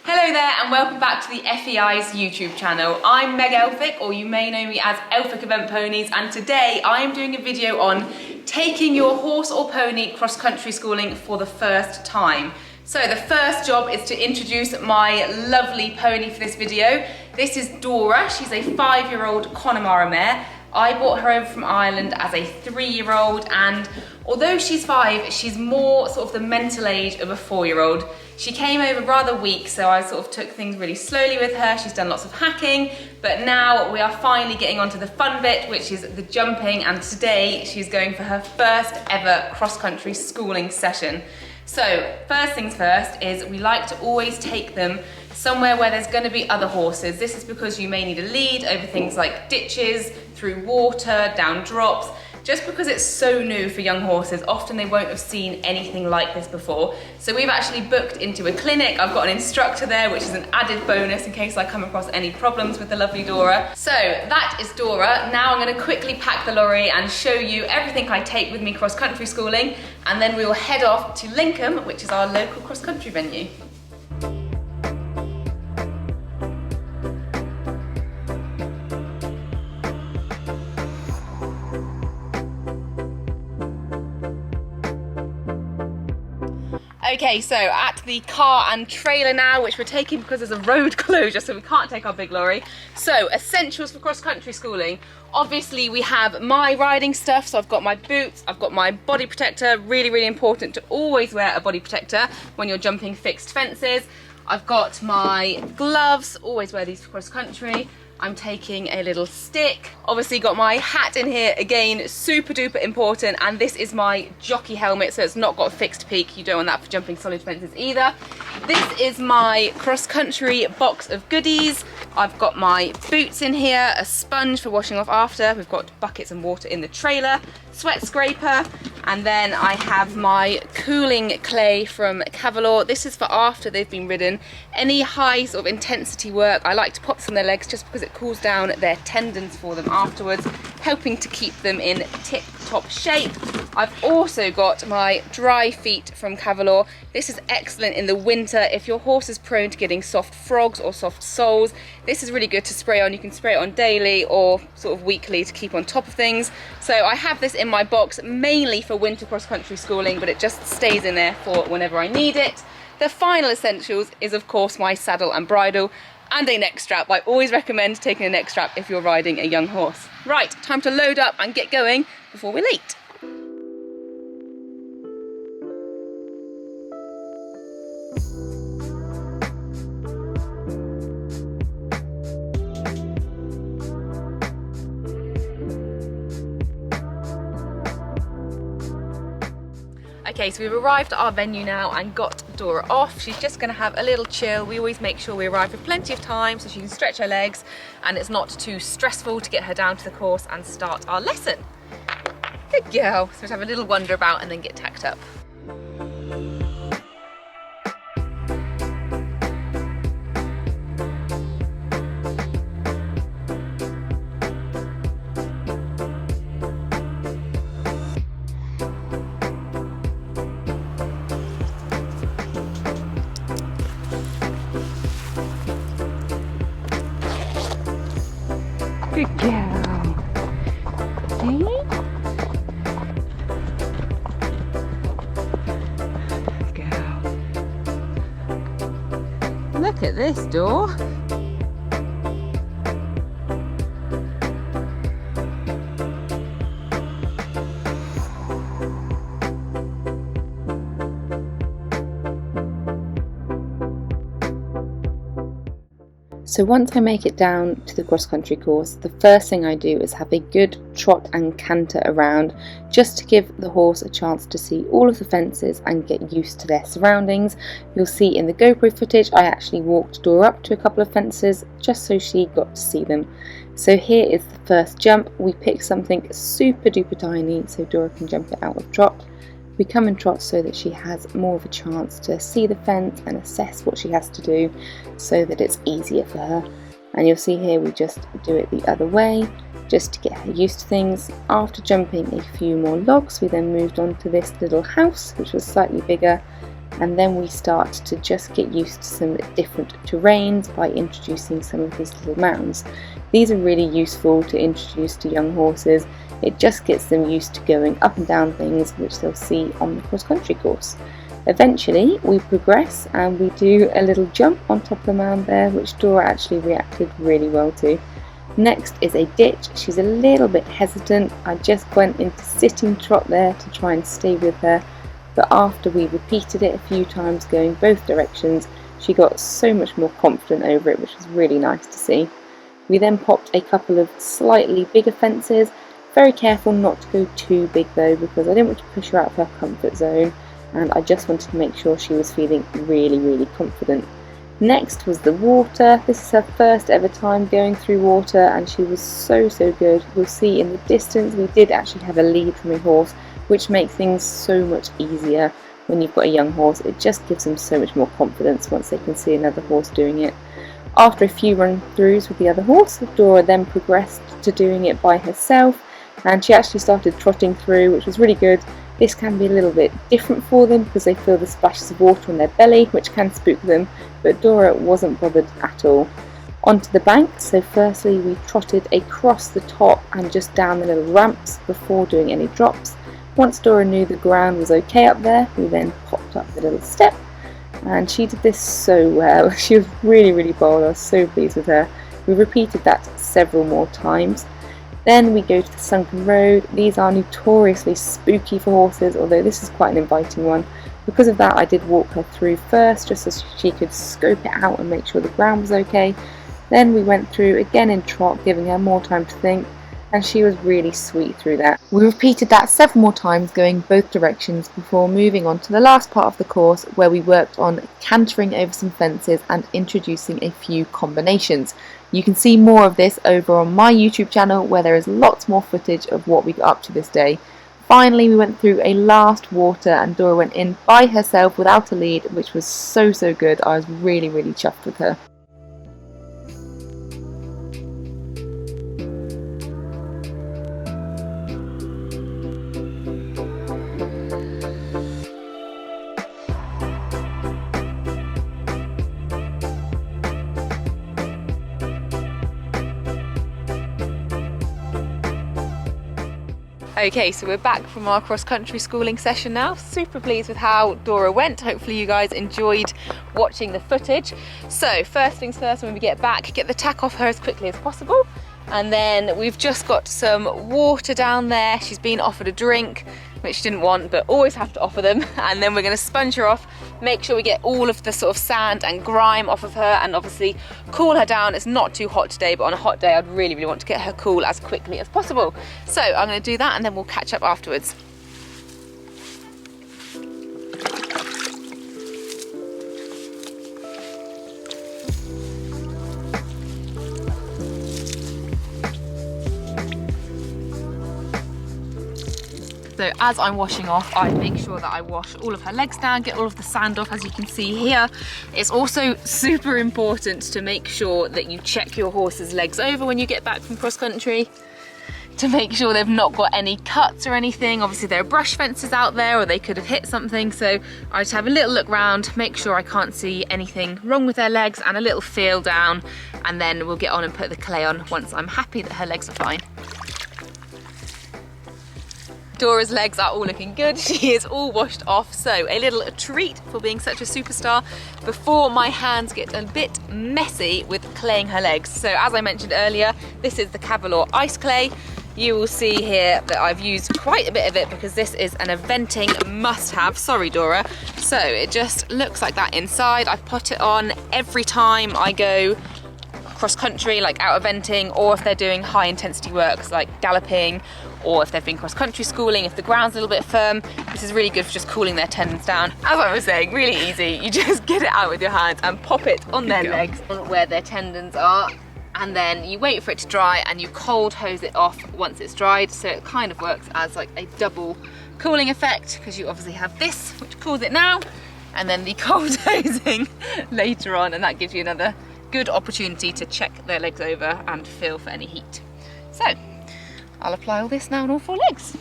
Hello there and welcome back to the FEI's YouTube channel. I'm Meg Elphick, or you may know me as Elphick Event Ponies, and today I am doing a video on taking your horse or pony cross-country schooling for the first time. So the first job is to introduce my lovely pony for this video. This is Dora. She's a 5-year-old Connemara mare. I bought her over from Ireland as a 3-year-old, and although she's 5, she's more sort of the mental age of a 4-year-old. She came over rather weak, so I sort of took things really slowly with her. She's done lots of hacking, but now we are finally getting onto the fun bit, which is the jumping, and today she's going for her first ever cross-country schooling session. So first things first is we like to always take them somewhere where there's going to be other horses. This is because you may need a lead over things like ditches, through water, down drops. Just because it's so new for young horses, often they won't have seen anything like this before. So we've actually booked into a clinic. I've got an instructor there, which is an added bonus in case I come across any problems with the lovely Dora. So that is Dora. Now I'm going to quickly pack the lorry and show you everything I take with me cross-country schooling, and then we will head off to Lincoln, which is our local cross-country venue. Okay, so at the car and trailer now, which we're taking because there's a road closure, so we can't take our big lorry. So, essentials for cross-country schooling. Obviously, we have my riding stuff, so I've got my boots, I've got my body protector. Really, really important to always wear a body protector when you're jumping fixed fences. I've got my gloves, always wear these for cross-country. I'm taking a little stick. Obviously got my hat in here, again, super duper important, and this is my jockey helmet, so it's not got a fixed peak. You don't want that for jumping solid fences either. This is my cross-country box of goodies. I've got my boots in here, a sponge for washing off after. We've got buckets and water in the trailer, sweat scraper, and then I have my cooling clay from Cavalor. This is for after they've been ridden. Any high sort of intensity work, I like to pop some on their legs just because it cools down their tendons for them afterwards, helping to keep them in tip-top shape. I've also got my dry feet from Cavalor. This is excellent in the winter if your horse is prone to getting soft frogs or soft soles. This is really good to spray on. You can spray it on daily or sort of weekly to keep on top of things. So I have this in my box mainly for winter cross-country schooling, but it just stays in there for whenever I need it. The final essentials is of course my saddle and bridle and a neck strap. I always recommend taking a neck strap if you're riding a young horse. Right, time to load up and get going before we're late. Okay, so we've arrived at our venue now and got Dora off. She's just going to have a little chill. We always make sure we arrive with plenty of time so she can stretch her legs and it's not too stressful to get her down to the course and start our lesson. Good girl. So we'll have a little wander about and then get tacked up. Good girl. See? Good girl. Look at this, Dor. So once I make it down to the cross-country course, the first thing I do is have a good trot and canter around, just to give the horse a chance to see all of the fences and get used to their surroundings. You'll see in the GoPro footage I actually walked Dora up to a couple of fences just so she got to see them. So here is the first jump. We pick something super duper tiny so Dora can jump it out of trot. We come and trot so that she has more of a chance to see the fence and assess what she has to do so that it's easier for her. And you'll see here we just do it the other way just to get her used to things. After jumping a few more logs, we then moved on to this little house which was slightly bigger, and then we start to just get used to some different terrains by introducing some of these little mounds. These are really useful to introduce to young horses. It just gets them used to going up and down things which they'll see on the cross-country course. Eventually we progress and we do a little jump on top of the mound there, which Dora actually reacted really well to. Next is a ditch. She's a little bit hesitant. I just went into sitting trot there to try and stay with her, but after we repeated it a few times going both directions, she got so much more confident over it, which was really nice to see. We then popped a couple of slightly bigger fences. Very careful not to go too big though, because I didn't want to push her out of her comfort zone, and I just wanted to make sure she was feeling really confident. Next was the water. This is her first ever time going through water, and she was so good. You'll see in the distance we did actually have a lead from a horse, which makes things so much easier when you've got a young horse. It just gives them so much more confidence once they can see another horse doing it. After a few run-throughs with the other horse, Dora then progressed to doing it by herself, and she actually started trotting through, which was really good. This can be a little bit different for them because they feel the splashes of water on their belly, which can spook them, but Dora wasn't bothered at all. Onto the bank, so firstly we trotted across the top and just down the little ramps before doing any drops. Once Dora knew the ground was okay up there, we then popped up the little step, and she did this so well. She was really bold. I was so pleased with her. We repeated that several more times. Then we go to the sunken road. These are notoriously spooky for horses, although this is quite an inviting one. Because of that, I did walk her through first, just so she could scope it out and make sure the ground was okay. Then we went through again in trot, giving her more time to think, and she was really sweet through that. We repeated that several more times, going both directions, before moving on to the last part of the course, where we worked on cantering over some fences and introducing a few combinations. You can see more of this over on my YouTube channel, where there is lots more footage of what we got up to this day. Finally, we went through a last water and Dora went in by herself without a lead, which was so good. I was really chuffed with her. Okay, so we're back from our cross-country schooling session now. Super pleased with how Dora went. Hopefully you guys enjoyed watching the footage. So first things first, when we get back, get the tack off her as quickly as possible. And then we've just got some water down there. She's been offered a drink, which she didn't want, but always have to offer them. And then we're going to sponge her off, make sure we get all of the sort of sand and grime off of her, and obviously cool her down. It's not too hot today, but on a hot day I'd really want to get her cool as quickly as possible. So I'm going to do that and then we'll catch up afterwards. So as I'm washing off, I make sure that I wash all of her legs down, get all of the sand off, as you can see here. It's also super important to make sure that you check your horse's legs over when you get back from cross country, to make sure they've not got any cuts or anything. Obviously there are brush fences out there, or they could have hit something, so I just have a little look round, make sure I can't see anything wrong with their legs, and a little feel down, and then we'll get on and put the clay on once I'm happy that her legs are fine. Dora's legs are all looking good. She is all washed off. So a little treat for being such a superstar before my hands get a bit messy with claying her legs. So as I mentioned earlier, this is the Cavalier ice clay. You will see here that I've used quite a bit of it because this is an eventing must-have. Sorry, Dora. So it just looks like that inside. I put it on every time I go cross country, like out eventing, or if they're doing high intensity works like galloping, or if they've been cross country schooling, if the ground's a little bit firm. This is really good for just cooling their tendons down. As I was saying, really easy. You just get it out with your hands and pop it on their legs where their tendons are, and then you wait for it to dry and you cold hose it off once it's dried. So it kind of works as like a double cooling effect, because you obviously have this which cools it now, and then the cold hosing later on, and that gives you another good opportunity to check their legs over and feel for any heat. So I'll apply all this now on all four legs.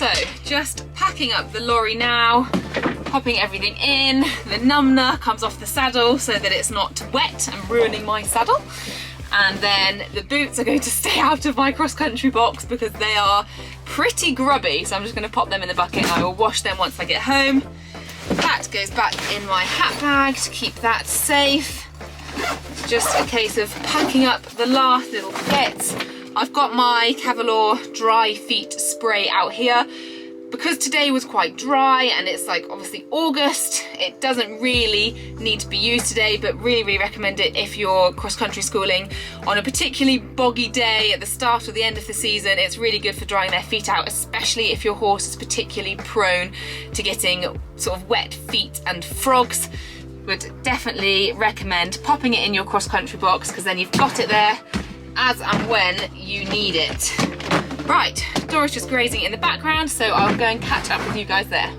So just packing up the lorry now, popping everything in. The numner comes off the saddle so that it's not wet and ruining my saddle. And then the boots are going to stay out of my cross-country box because they are pretty grubby. So I'm just going to pop them in the bucket and I will wash them once I get home. That goes back in my hat bag to keep that safe. It's just a case of packing up the last little bits. I've got my Cavallor dry feet spray out here. Because today was quite dry and it's like obviously August, it doesn't really need to be used today, but really recommend it if you're cross-country schooling on a particularly boggy day at the start or the end of the season. It's really good for drying their feet out, especially if your horse is particularly prone to getting sort of wet feet and frogs. Would definitely recommend popping it in your cross-country box because then you've got it there as and when you need it. Right, Dora's just grazing in the background, so I'll go and catch up with you guys there.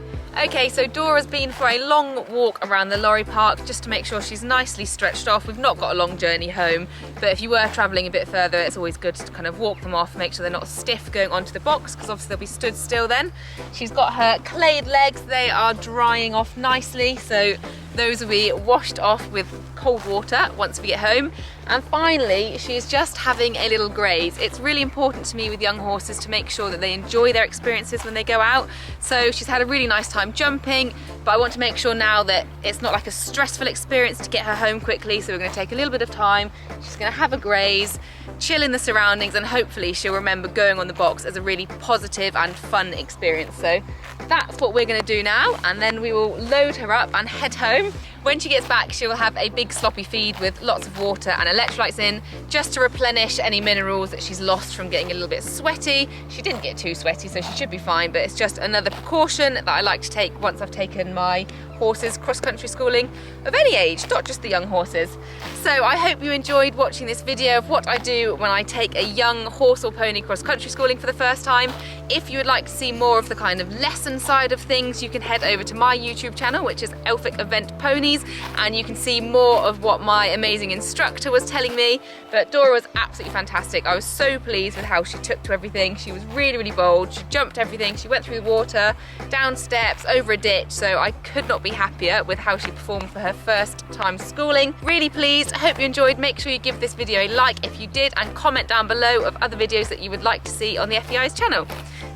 Okay, so Dora's been for a long walk around the lorry park just to make sure she's nicely stretched off. We've not got a long journey home, but if you were travelling a bit further, it's always good to kind of walk them off, make sure they're not stiff going onto the box, because obviously they'll be stood still then. She's got her clayed legs, they are drying off nicely, so those will be washed off with cold water once we get home. And finally, she's just having a little graze. It's really important to me with young horses to make sure that they enjoy their experiences when they go out. So she's had a really nice time jumping, but I want to make sure now that it's not like a stressful experience to get her home quickly. So we're going to take a little bit of time. She's going to have a graze, chill in the surroundings, and hopefully she'll remember going on the box as a really positive and fun experience. So that's what we're going to do now, and then we will load her up and head home. When she gets back, she will have a big sloppy feed with lots of water and electrolytes in, just to replenish any minerals that she's lost from getting a little bit sweaty. She didn't get too sweaty, so she should be fine, but it's just another precaution that I like to take once I've taken my horses cross-country schooling of any age, not just the young horses. So I hope you enjoyed watching this video of what I do when I take a young horse or pony cross-country schooling for the first time. If you would like to see more of the kind of lesson side of things, you can head over to my YouTube channel, which is Elphick Event Ponies, and you can see more of what my amazing instructor was telling me. But Dora was absolutely fantastic. I was so pleased with how she took to everything. She was really, really bold. She jumped everything. She went through the water, down steps, over a ditch. So I could not be happier with how she performed for her first time schooling. Really pleased. I hope you enjoyed. Make sure you give this video a like if you did, and comment down below of other videos that you would like to see on the FEI's channel.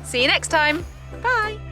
See you next time. Bye.